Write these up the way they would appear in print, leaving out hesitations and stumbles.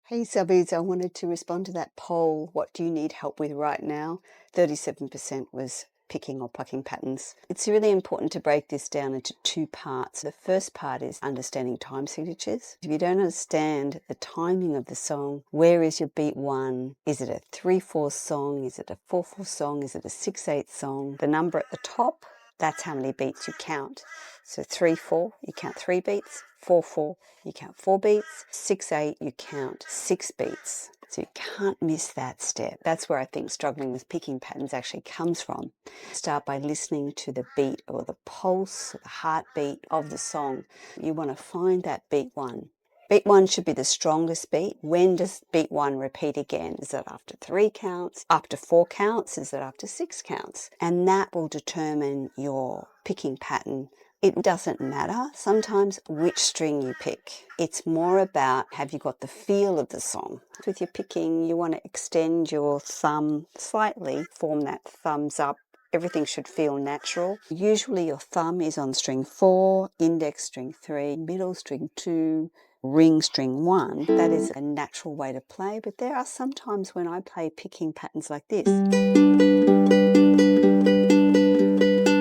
Hey Subbies, I wanted to respond to that poll. What do you need help with right now? 37% was picking or plucking patterns. It's really important to break this down into two parts. The first part is understanding time signatures. If you don't understand the timing of the song, where is your beat one? Is it a 3/4 song? Is it a 4/4 song? Is it a 6/8 song? The number at the top, that's how many beats you count. So 3/4, you count 3 beats. 4/4, you count 4 beats. 6/8, you count 6 beats. So you can't miss that step. That's where I think struggling with picking patterns actually comes from. Start by listening to the beat or the pulse, or the heartbeat of the song. You want to find that beat one. Beat one should be the strongest beat. When does beat one repeat again? Is it after 3 counts? After 4 counts? Is it after 6 counts? And that will determine your picking pattern. It doesn't matter sometimes which string you pick. It's more about, have you got the feel of the song? With your picking, you want to extend your thumb slightly, form that thumbs up. Everything should feel natural. Usually your thumb is on string 4, index string 3, middle string 2, ring string 1. That is a natural way to play, but there are some times when I play picking patterns like this. And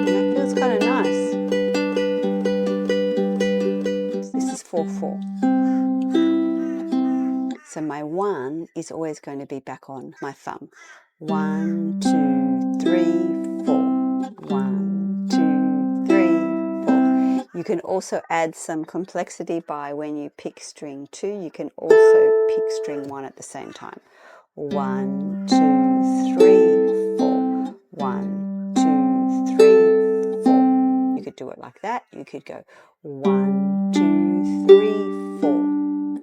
that feels kind of nice. This is 4/4. So my 1 is always going to be back on my thumb. 1, 2, 3, 4. 1, 2, 3, 4. You can also add some complexity by when you pick string 2, you can also pick string 1 at the same time. 1, 2, 3, 4. 1, 2, 3, 4. You could do it like that. You could go 1, 2, 3, 4.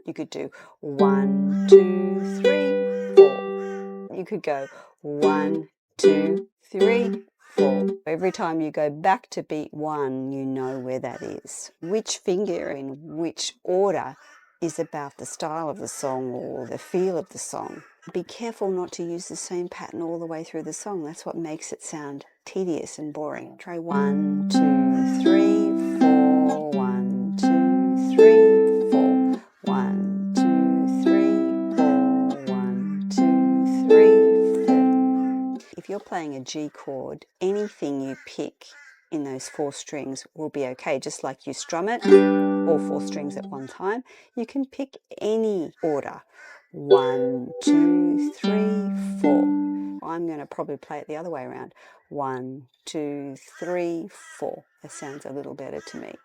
You could do 1, 2, 3, 4. You could go 1, 2, 3, 4. Every time you go back to beat 1, you know where that is. Which finger in which order is about the style of the song or the feel of the song. Be careful not to use the same pattern all the way through the song. That's what makes it sound tedious and boring. Try 1, 2, 3, 4. 1, 2, 3, 4. 1, 2, 3, 4. 1, 2, 3, 4. If you're playing a G chord, anything you pick in those 4 strings will be okay. Just like you strum it, all 4 strings at one time, you can pick any order. 1, 2, 3, 4. I'm going to probably play it the other way around. 1, 2, 3, 4. That sounds a little better to me.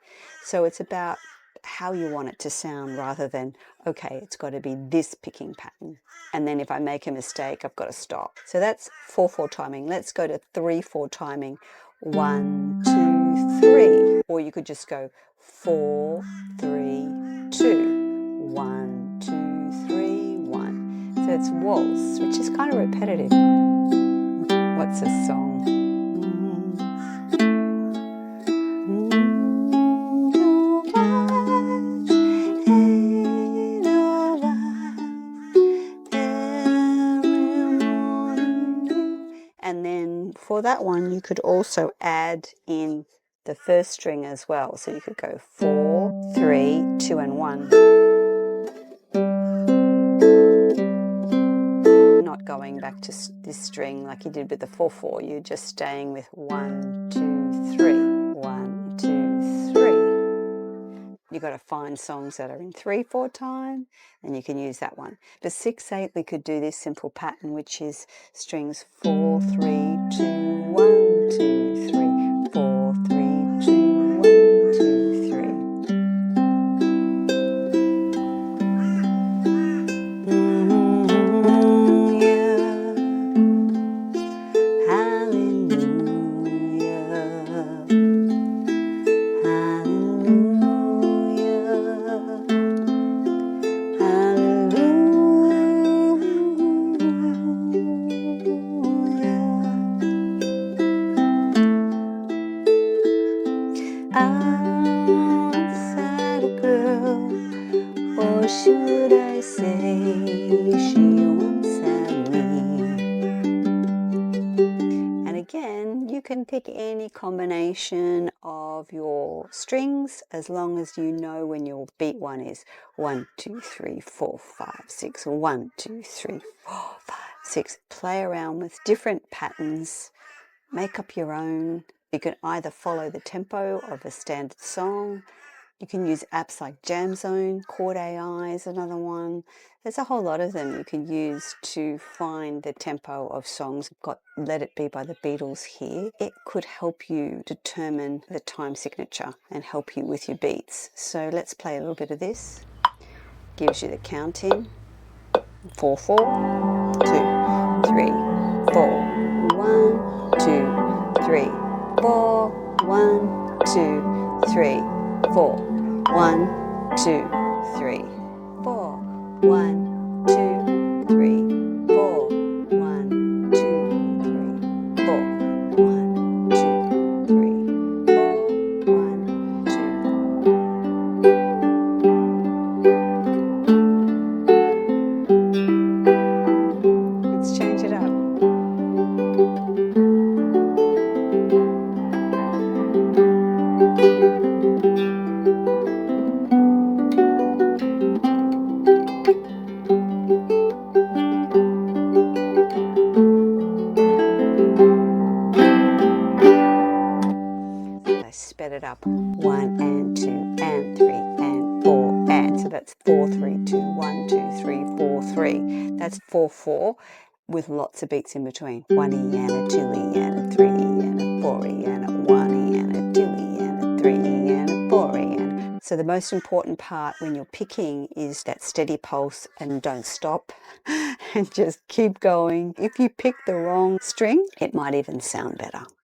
So it's about how you want it to sound rather than, okay, it's got to be this picking pattern. And then if I make a mistake, I've got to stop. So that's 4/4 timing. Let's go to 3/4 timing. 1, 2, 3. Or you could just go 4, 3, 2. 1, 2, 3, 1. So it's waltz, which is kind of repetitive. What's a song? And then for that one, you could also add in the first string as well. So you could go 4, 3, 2, and 1. Not going back to this string like you did with the 4/4. You're just staying with 1, 2, 3. 1, 2, 3. You've got to find songs that are in 3/4 time, and you can use that one. For 6/8, we could do this simple pattern, which is strings 4, 3, 2, 1, 2, 3, 4, 3, 2, 1, 2, 3. I'm sad girl, or should I say she won't sad me. And again, you can pick any combination of of your strings as long as you know when your beat one is. 1, 2, 3, 4, 5, 6. 1, 2, 3, 4, 5, 6. Play around with different patterns. Make up your own. You can either follow the tempo of a standard song. You can use apps like Jamzone, Chord AI is another one. There's a whole lot of them you can use to find the tempo of songs. I've got Let It Be by the Beatles here. It could help you determine the time signature and help you with your beats. So let's play a little bit of this. Gives you the counting. 4, 4, 2, 3, 4. 1, 2, 3, 4. 1, 2, 3, 4. 1, 2, 3, 4. 1, 2, 3, 4. 1, 2, 3, 4. 1, 2, 3, 4. 1, 2. Let's change it up. I sped it up. 1 and 2 and 3 and 4 and. So that's 4, 3, 2, 1, 2, 3, 4, 3. That's 4, 4 with lots of beats in between. 1E and a 2E and a 3E and a 4E and a 1E and a 2E and a 3E and a 4E and. So the most important part when you're picking is that steady pulse and don't stop and just keep going. If you pick the wrong string, it might even sound better.